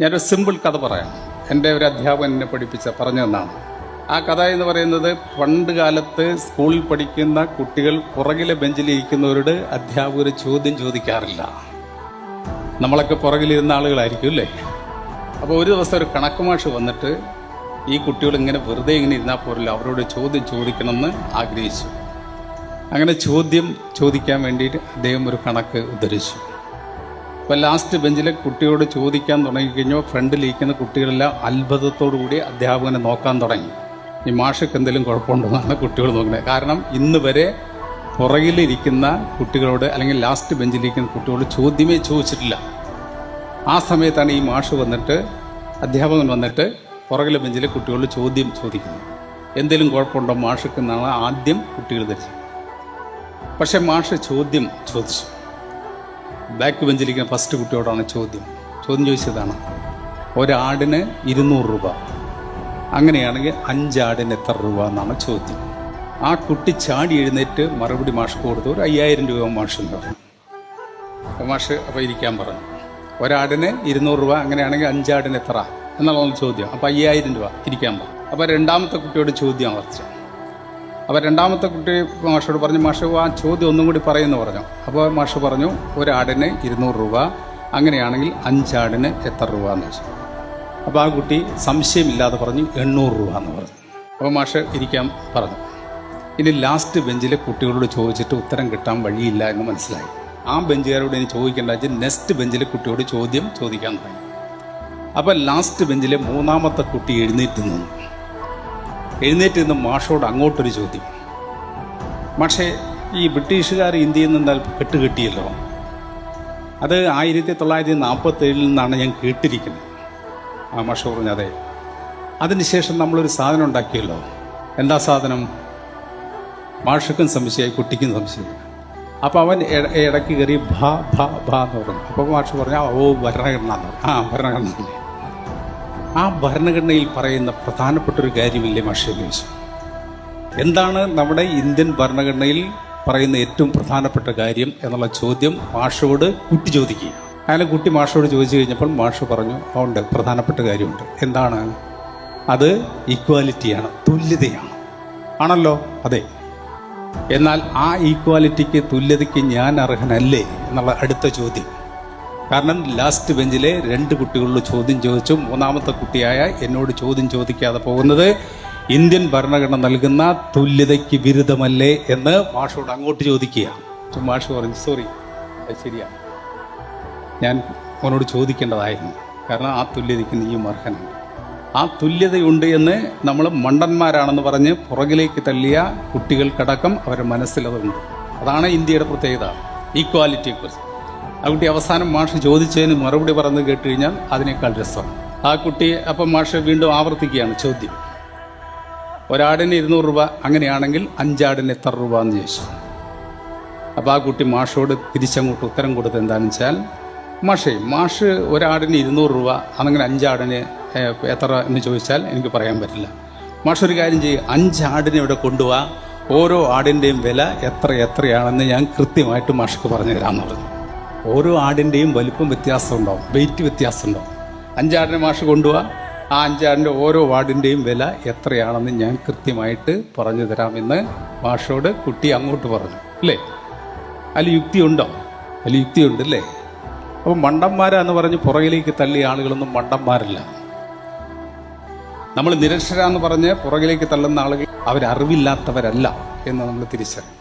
ഞാനൊരു സിമ്പിൾ കഥ പറയാം. എൻ്റെ ഒരു അധ്യാപകൻ എന്നെ പറഞ്ഞു തന്നാണ്. ആ കഥ എന്ന് പറയുന്നത്, പണ്ട് കാലത്ത് സ്കൂളിൽ പഠിക്കുന്ന കുട്ടികൾ പുറകിലെ ബെഞ്ചിലിരിക്കുന്നവരോട് അധ്യാപകർ ചോദ്യം ചോദിക്കാറില്ല. നമ്മളൊക്കെ പുറകിലിരുന്ന ആളുകളായിരിക്കും അല്ലേ? അപ്പോൾ ഒരു ദിവസം ഒരു കണക്ക് മാഷ് വന്നിട്ട് ഈ കുട്ടികൾ ഇങ്ങനെ വെറുതെ ഇങ്ങനെ ഇരുന്നാൽ പോരല്ലോ, അവരോട് ചോദ്യം ചോദിക്കണമെന്ന് ആഗ്രഹിച്ചു. അങ്ങനെ ചോദ്യം ചോദിക്കാൻ വേണ്ടിയിട്ട് അദ്ദേഹം ഒരു കണക്ക് ഉദ്ധരിച്ചു. അപ്പോൾ ലാസ്റ്റ് ബെഞ്ചിലെ കുട്ടിയോട് ചോദിക്കാൻ തുടങ്ങിക്കഴിഞ്ഞാൽ ഫ്രണ്ടിലിരിക്കുന്ന കുട്ടികളെല്ലാം അത്ഭുതത്തോടു കൂടി അധ്യാപകനെ നോക്കാൻ തുടങ്ങി. ഈ മാഷക്ക് എന്തെങ്കിലും കുഴപ്പമുണ്ടെന്നാണ് കുട്ടികൾ നോക്കുന്നത്. കാരണം ഇന്ന് വരെ പുറകിലിരിക്കുന്ന കുട്ടികളോട് അല്ലെങ്കിൽ ലാസ്റ്റ് ബെഞ്ചിലിരിക്കുന്ന കുട്ടികളോട് ചോദ്യമേ ചോദിച്ചിട്ടില്ല. ആ സമയത്താണ് ഈ മാഷ് വന്നിട്ട്, അധ്യാപകൻ വന്നിട്ട് പുറകിലെ ബെഞ്ചിലെ കുട്ടികളോട് ചോദ്യം ചോദിക്കുന്നത്. എന്തെങ്കിലും കുഴപ്പമുണ്ടോ മാഷക്ക് എന്നാണ് ആദ്യം കുട്ടികൾ ധരിച്ചത്. പക്ഷെ മാഷ് ചോദ്യം ചോദിച്ചു. ബാക്ക് ബെഞ്ചിലിരിക്കുന്ന ഫസ്റ്റ് കുട്ടിയോടാണ് ചോദ്യം ചോദിച്ചതാണ്, ഒരാടിന് 200 രൂപ, അങ്ങനെയാണെങ്കിൽ 5 ആടിന് എത്ര രൂപ എന്നാണ് ചോദ്യം. ആ കുട്ടി ചാടി എഴുന്നേറ്റ് മറുപടി മാഷ് കൊടുത്തു, ഒരു 5000 രൂപ മാഷ് എന്ന് പറഞ്ഞു. മാഷ് അപ്പോൾ ഇരിക്കാൻ പറഞ്ഞു. ഒരാടിന് 200 രൂപ, അങ്ങനെയാണെങ്കിൽ 5 ആടിന് എത്ര എന്നുള്ളതാണ് ചോദ്യം. അപ്പോൾ 5000 രൂപ ഇരിക്കാൻ പറഞ്ഞു. അപ്പോൾ രണ്ടാമത്തെ കുട്ടിയോട് ചോദ്യം ആവർത്തിച്ചു. അപ്പോൾ രണ്ടാമത്തെ കുട്ടി മാഷോട് പറഞ്ഞു, മാഷ് ആ ചോദ്യം ഒന്നും കൂടി പറയുമെന്ന് പറഞ്ഞു. അപ്പോൾ മാഷ് പറഞ്ഞു, ഒരാടിന് 200 രൂപ, അങ്ങനെയാണെങ്കിൽ 5 ആടിന് എത്ര രൂപ എന്ന് വെച്ചു. അപ്പോൾ ആ കുട്ടി സംശയമില്ലാതെ പറഞ്ഞു 800 രൂപ എന്ന് പറഞ്ഞു. അപ്പോൾ മാഷ് ഇരിക്കാൻ പറഞ്ഞു. ഇനി ലാസ്റ്റ് ബെഞ്ചിലെ കുട്ടികളോട് ചോദിച്ചിട്ട് ഉത്തരം കിട്ടാൻ വഴിയില്ല എന്ന് മനസ്സിലായി. ആ ബെഞ്ചുകാരോട് ഇനി ചോദിക്കേണ്ട വെച്ചാൽ നെക്സ്റ്റ് ബെഞ്ചിലെ കുട്ടിയോട് ചോദ്യം ചോദിക്കാൻ തുടങ്ങി. അപ്പോൾ ലാസ്റ്റ് ബെഞ്ചിലെ മൂന്നാമത്തെ കുട്ടി എഴുന്നേറ്റ് നിന്ന് മാഷോട് അങ്ങോട്ടൊരു ചോദ്യം. പക്ഷേ ഈ ബ്രിട്ടീഷുകാർ ഇന്ത്യയിൽ നിന്ന് കെട്ടുകെട്ടിയല്ലോ, അത് 1947 നിന്നാണ് ഞാൻ കേട്ടിരിക്കുന്നത്. ആ മാഷ പറഞ്ഞു, അതെ. അതിനുശേഷം നമ്മളൊരു സാധനം ഉണ്ടാക്കിയല്ലോ, എന്താ സാധനം? മാഷക്കും സംശയമായി, കുട്ടിക്കും സംശയമായി. അപ്പോൾ അവൻ ഇടയ്ക്ക് കയറി ഭാ ഭാ ഭാ എന്ന് പറഞ്ഞു. അപ്പോൾ മാഷ് പറഞ്ഞു, ഓ ഭരണഘടന എന്ന് പറഞ്ഞു. ഭരണഘടന. ആ ഭരണഘടനയിൽ പറയുന്ന പ്രധാനപ്പെട്ടൊരു കാര്യമില്ലേ മാഷേ ചോദിച്ചു. എന്താണ് നമ്മുടെ ഇന്ത്യൻ ഭരണഘടനയിൽ പറയുന്ന ഏറ്റവും പ്രധാനപ്പെട്ട കാര്യം എന്നുള്ള ചോദ്യം മാഷോട് കുട്ടി ചോദിക്കുക. അങ്ങനെ കുട്ടി മാഷോട് ചോദിച്ചു കഴിഞ്ഞപ്പോൾ മാഷ് പറഞ്ഞു, ഉണ്ട്, പ്രധാനപ്പെട്ട കാര്യമുണ്ട്. എന്താണ് അത്? ഈക്വാലിറ്റിയാണ്, തുല്യതയാണ്. ആണല്ലോ? അതെ. എന്നാൽ ആ ഈക്വാലിറ്റിക്ക്, തുല്യതയ്ക്ക് ഞാൻ അർഹനല്ലേ എന്നുള്ള അടുത്ത ചോദ്യം. കാരണം ലാസ്റ്റ് ബെഞ്ചിലെ 2 കുട്ടികളോട് ചോദ്യം ചോദിച്ചു. മൂന്നാമത്തെ കുട്ടിയായ എന്നോട് ചോദ്യം ചോദിക്കാതെ പോകുന്നത് ഇന്ത്യൻ ഭരണഘടന നൽകുന്ന തുല്യതയ്ക്ക് വിരുദ്ധമല്ലേ എന്ന് മാഷോട് അങ്ങോട്ട് ചോദിക്കുക. മാഷ് പറഞ്ഞു, സോറി, അത് ശരിയാണ്, ഞാൻ അവനോട് ചോദിക്കേണ്ടതായിരുന്നു. കാരണം ആ തുല്യതയ്ക്ക് നീയും അർഹനുണ്ട്. ആ തുല്യതയുണ്ട് എന്ന് നമ്മൾ മണ്ടന്മാരാണെന്ന് പറഞ്ഞ് പുറകിലേക്ക് തള്ളിയ കുട്ടികൾക്കടക്കം അവരുടെ മനസ്സിലതുണ്ട്. അതാണ് ഇന്ത്യയുടെ പ്രത്യേകത, ഈക്വാലിറ്റിയെക്കുറിച്ച്. ആ കുട്ടി അവസാനം മാഷ് ചോദിച്ചതിന് മറുപടി പറഞ്ഞ് കേട്ട് കഴിഞ്ഞാൽ അതിനേക്കാൾ രസം. ആ കുട്ടി അപ്പം മാഷ് വീണ്ടും ആവർത്തിക്കുകയാണ് ചോദ്യം, ഒരാടിന് 200 രൂപ, അങ്ങനെയാണെങ്കിൽ 5 ആടിന് എത്ര രൂപ എന്ന് ചോദിച്ചു. അപ്പോൾ ആ കുട്ടി മാഷോട് തിരിച്ചങ്ങോട്ട് ഉത്തരം കൊടുത്തത് എന്താണെന്ന് വെച്ചാൽ, മാഷ് ഒരാടിന് 200 രൂപ, അങ്ങനെ 5 ആടിന് എത്ര എന്ന് ചോദിച്ചാൽ എനിക്ക് പറയാൻ പറ്റില്ല. മാഷ് ഒരു കാര്യം ചെയ്യും, 5 ആടിനെ ഇവിടെ കൊണ്ടുപോവാ, ഓരോ ആടിൻ്റെയും വില എത്രയാണെന്ന് ഞാൻ കൃത്യമായിട്ട് മാഷക്ക് പറഞ്ഞു തരാമെന്ന് പറഞ്ഞു. ഓരോ ആടിൻ്റെയും വലിപ്പം വ്യത്യാസമുണ്ടാവും, വെയിറ്റ് വ്യത്യാസമുണ്ടാവും. 5 ആടിനെ മാഷ് കൊണ്ടുപോവാ, ആ 5 ആടിൻ്റെ ഓരോ ആടിൻ്റെയും വില എത്രയാണെന്ന് ഞാൻ കൃത്യമായിട്ട് പറഞ്ഞു തരാമെന്ന് മാഷോട് കുട്ടി അങ്ങോട്ട് പറഞ്ഞു. അല്ലേ? അതിൽ യുക്തിയുണ്ടോ? അതിൽ യുക്തിയുണ്ട് അല്ലേ? അപ്പോൾ മണ്ടന്മാരാന്ന് പറഞ്ഞ് പുറകിലേക്ക് തള്ളിയ ആളുകളൊന്നും മണ്ടന്മാരല്ല. നമ്മൾ നിരക്ഷരാന്ന് പറഞ്ഞ് പുറകിലേക്ക് തള്ളുന്ന ആളുകൾ അവരറിവില്ലാത്തവരല്ല എന്ന് നമ്മൾ തിരിച്ചറിയും.